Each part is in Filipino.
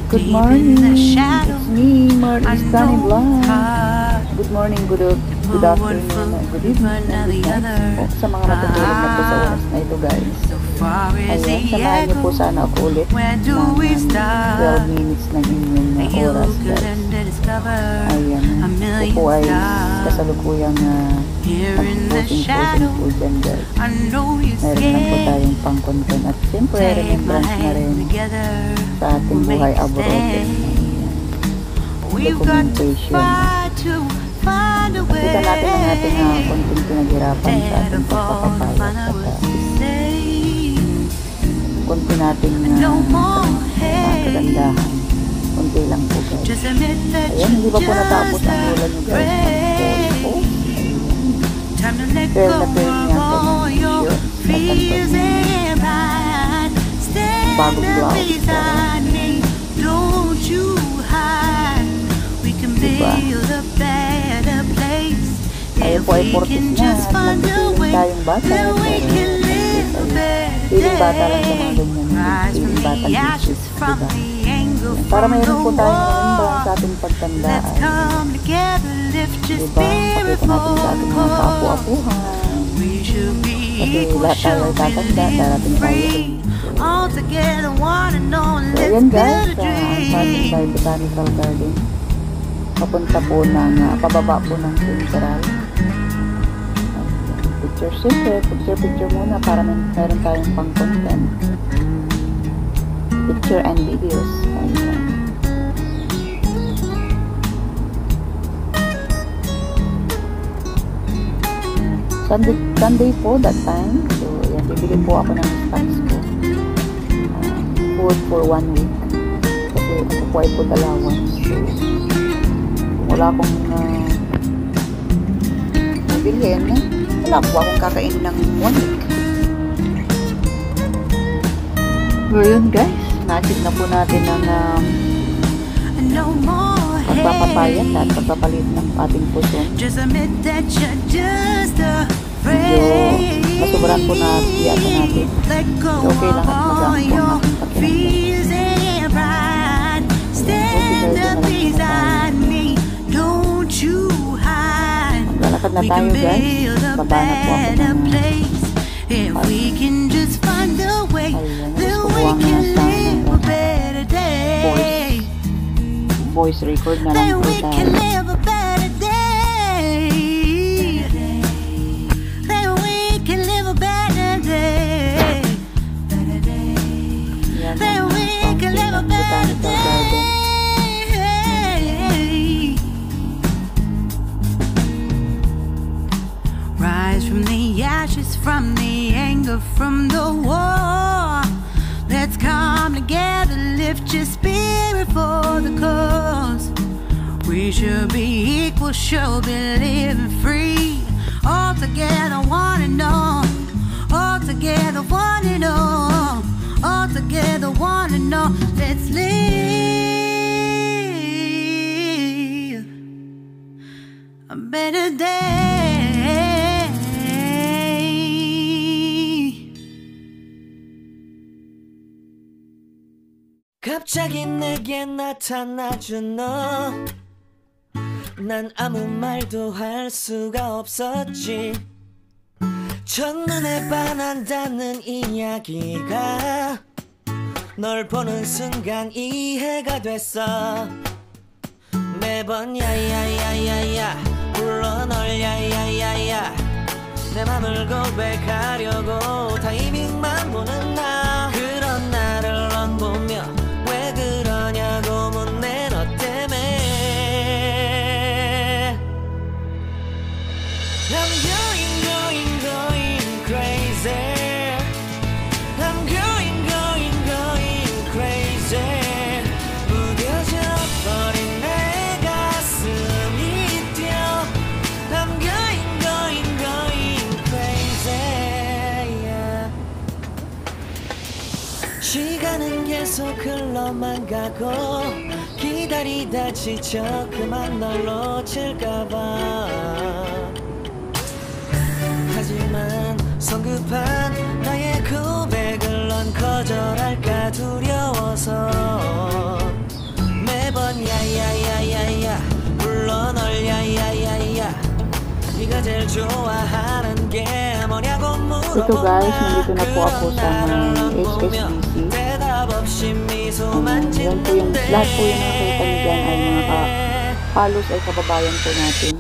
Good morning, it's me, Marty Stanley Blanc. Good morning, good afternoon, good evening, and good night po sa mga matutulog na po sa oras na ito, guys. Ayan, samahan niyo po sana ako ulit ng 12 minutes ng inyong oras, guys. Ayan, ito po ay kasalukuyang nag-posing po dyan, guys. Meron lang po tayong pang-content at siyempre remembrance na rin sa ating buhay abroad. Documentation. Nakita natin ang ating konting pinaghirapan sa ating pagpapapayat at konti nating kagandahan. Konti lang po, guys. Ayan, hindi pa po natapos ang ulan nyo, guys. Pero na pero niya bagong blouse. Diba? Ayaw po ay 40 na at nagpipiling tayong bata. Piling bata lang sa mga ganyan. Piling bata issues. Diba? Para mayroon po tayong remembrance sa ating pagtandaan. Diba? Pakita natin sa ating mga kapu-apuhan. Kasi lahat tayo ay tatanda. Darating tayo. So ayan, guys. Passing by Botanical Garden. Papunta po ng pababa po ng Central. Picture siyempre, picture muna para meron tayong pang content, picture and videos. Ayan. Sunday po that time, so ayan, bibili po ako ng stocks ko, food for 1 week kasi ako po ay food allowance. So wala akong mabilhin, wala po akong kakain ng 1 week. So yun, guys, na-achieve na po natin ang pagpapapayat at pagpapalit ng ating puso. Medyo masuburan po na tiyata natin. So okay lang at magaan po ang ating pakiramdam. Maglalakad na tayo, guys. Baba na po ako ng voice record na lang po tayo. From the anger, from the war, let's come together, lift your spirit for the cause. We should be equal, should be living free. All together, one and all. All together, one and all. All together, one and all. Let's live a better day. 갑자기 내게 나타나준 너, 난 아무 말도 할 수가 없었지. 첫눈에 반한다는 이야기가 널 보는 순간 이해가 됐어. 매번 야야야야야 불러 널 야야야야 내 맘을 고백하려고 타이밍만 보는 나. 그런 나를 넌 보며 왜 그러냐고 묻네 너 때문에. I'm going crazy. I'm going crazy. 무뎌져 버린 내 가슴이 뛰어. I'm going crazy. Yeah. 시간은 계속 흘러만 가고 기다리다 지쳐 그만 널 놓칠까봐. 하지만 성급한 나의 고백을 넌 거절할까 두려워서 좋아하는 게 뭐냐고 Ito guys, nandito na po ako sa may HSBC. 대답 없이 미소만 Yan po yung, lahat po yung nakita niyo dyan ay mga halos ay kababayan po natin.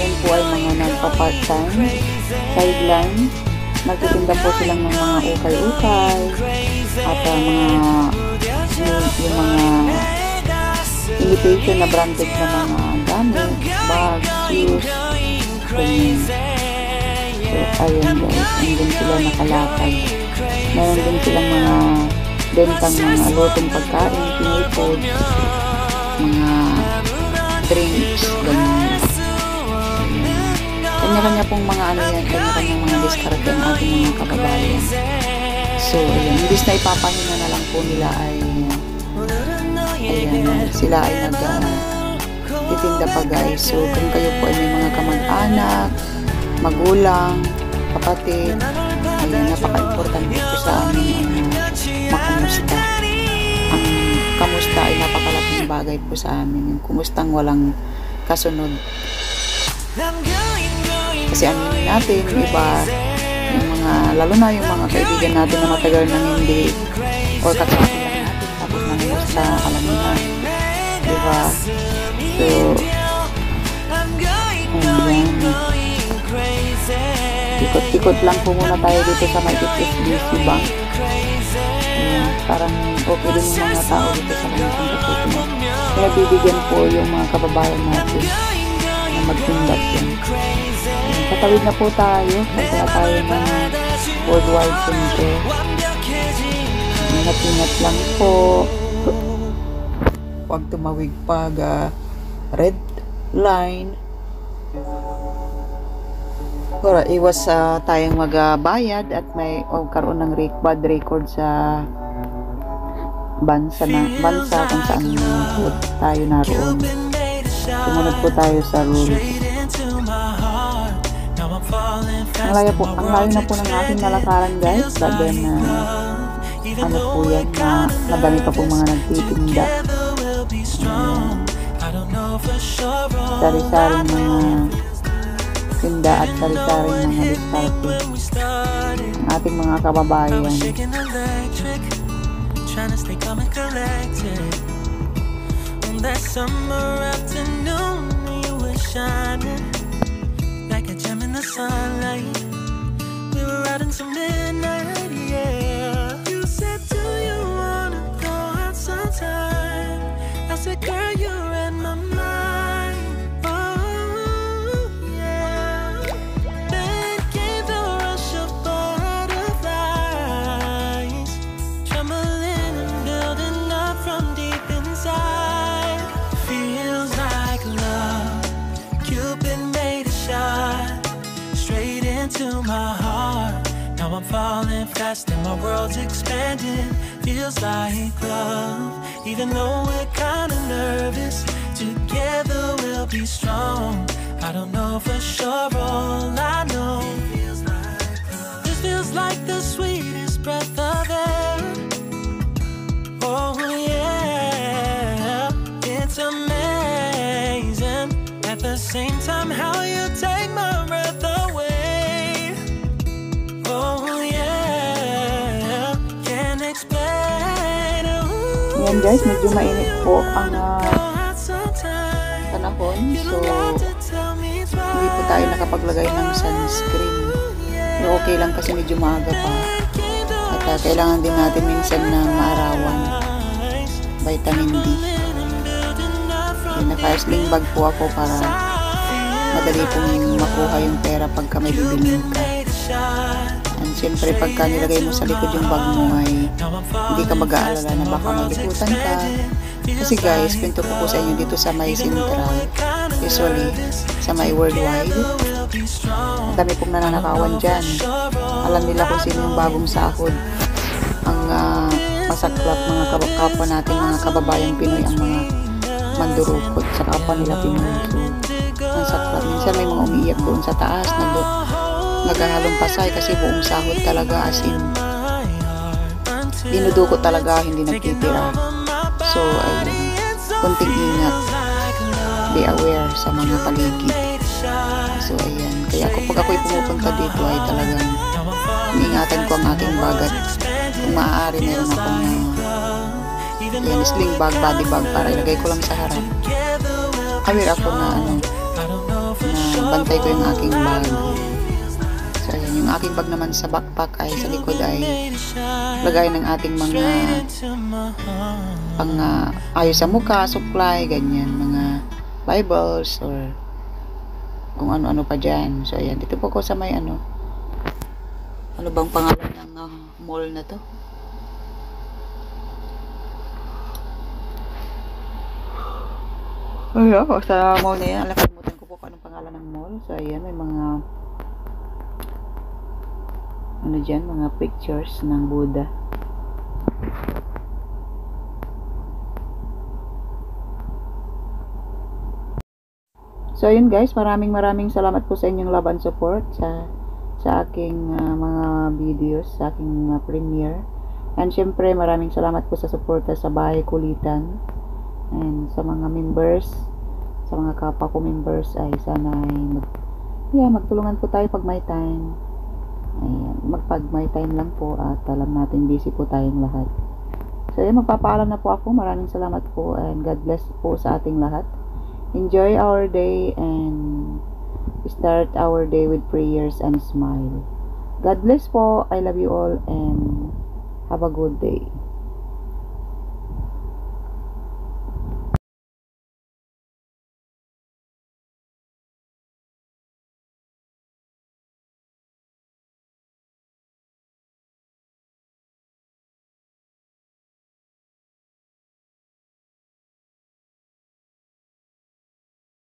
Yan po ay mga nagpa-part-time, sideline. Nagtitinda po silang ng mga ukay-ukay at yung mga imitation na branded na mga gamit, bags, shoes, ganyan. So, ayun guys, andun sila nakalakad. Meron din silang mga bentang mga lutong pagkain, Pinoy food, mga drinks, ganyan. Kanya-kanya pong mga ano yan, kanya-kanya mga diskarte ng ating mga kababayan. So, ayun, imbis na ipapahinga na lang po nila ay ayan, sila ay titinda pa guys. So, kung kayo po ay may mga kamag-anak, magulang, kapatid, ayan, napaka-importante po sa amin makamusta. Ang kamusta ay napakalaking bagay po sa amin. Yung kumustang walang kasunod. Kasi aminin natin, yung iba, yung mga, lalo na yung mga kaibigan natin na matagal nang hindi, or katrabaho lang natin, tapos nangusta, alam mo na, diba? So, ayan, ikot-ikot lang po muna tayo dito sa may HSBC Bank. Ayan, parang okay din yung mga tao dito sa mga City. Kaya bibigyan po yung mga kababayan natin na magtindat yan. Katawid na po tayo. Nagkala tayo ng Worldwide Center. Ingat-ingat lang po. Huwag tumawig pag red line. Para iwas tayong magbayad at may karoon ng bad record sa bansa kung saan po tayo naroon. Sumunod po tayo sa rules. Ang layo na po ng aking nalakaran guys. But then, ano po yan, madami pa po mga nagtitinda. Sari-saring mga tinda at sari-saring mga diskarte. Ang ating mga kababayan. That summer afternoon, you were shining like a gem in the sunlight. We were out until midnight, yeah. You said, do you wanna go out sometime? I said, girl, you're in my mind. Oh, yeah. Then came the rush of butterflies, trembling and building up from deep inside. Feels like love. Cupid made a shot straight into my heart. Now I'm falling fast and my world's expanding. Feels like love. Even though we're kinda nervous, together we'll be strong. I don't know for sure, all I know, this feels like the sweetest breath of air. Oh yeah, it's amazing. At the same time, how you take my breath away. Oh yeah, can't explain. Ayan guys, medyo mainit po ang panahon. So, hindi po tayo nakapaglagay ng sunscreen. Pero okay lang kasi medyo maaga pa. At kailangan din natin minsan na maarawan. Vitamin D. Naka-sling bag po ako para madali pong makuha yung pera pagka may bibilin ka. And siyempre pagka nilagay mo sa likod yung bag mo ay hindi ka mag-aalala na baka malikutan ka. Kasi guys, pinto po sa inyo dito sa may Central, usually sa may Worldwide, ang dami pong nananakawan dyan. Alam nila kung sino yung bagong sahod. Ang masaklap mga kapwa natin, mga kababayang Pinoy, ang mga mandurukot sa kapwa nila Pinoy. Ang saklap. Minsan may mga umiiyak doon sa taas, naghahalong pasay kasi buong sahod talaga, as in dinudukot talaga, hindi nagtitira. So, ayun, kunting ingat, be aware sa mga paligid. So ayan, kaya kapag ako'y pumupunta dito ay talagang iniingatan ko ang aking bag at kung maaari meron akong yan, sling bag, body bag para ilagay ko lang sa harap. Aware ako na na bantay ko yung aking bag. So ayan, yung aking bag naman sa backpack ay sa likod ay lagay ng ating mga pang ayos sa mukha, supply, ganyan, mga Bibles or kung ano-ano pa dyan. So ayan, dito po ko sa may ano bang pangalan ng mall na to? Ayan, sa mall na yan, nakalimutan ko po kung anong pangalan ng mall. So ayan, may mga ano dyan, mga pictures ng Buddha. So ayun guys, maraming salamat po sa inyong love and support sa aking mga videos, sa aking premiere. And syempre maraming salamat po sa suporta sa Bahay Kulitan. And sa mga members, sa mga kapwa ko members ay sana ay magtulungan po tayo pag may time. Ayan, magpag may time lang po at alam natin busy po tayong lahat. So ayan, magpapaalam na po ako. Maraming salamat po and God bless po sa ating lahat. Enjoy our day and start our day with prayers and smile. God bless po. I love you all and have a good day.